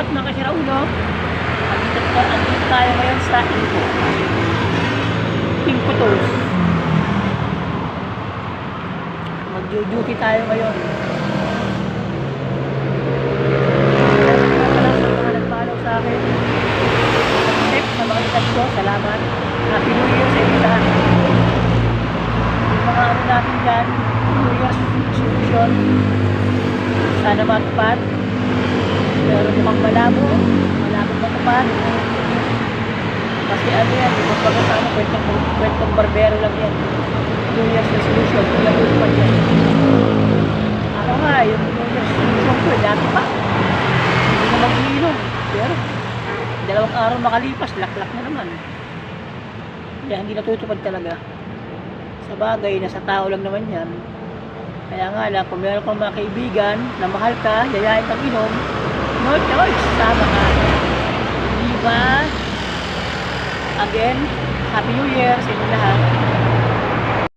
out mga kasiraulo. Andito tayo ngayon sa Pingko Toast. Mag-duty tayo ngayon. Sa mga nag-follow sa akin, tip na makikita ko, salamat. Happy New Year sa inyo lahat. Yung mga ano natin dyan, New Year's resolution, sana matupad. Pero mukhang malabo matupad. Kasi ano yan, kung baga sana kwentong barbero lang yan. New Year's resolution, kung natupad yan. Ako nga, yung New Year's resolution ko, dati pa. Hindi na mag-iinom. Pero, 2 araw makalipas, laklak na naman. Kaya hindi natutupad talaga. Sa bagay, nasa tao lang naman yan. Kaya nga lang, kung meron kang mga kaibigan na mahal ka, yayain kang inom, no choice, sama ka. Diba? Again, Happy New Year sa inyo lahat.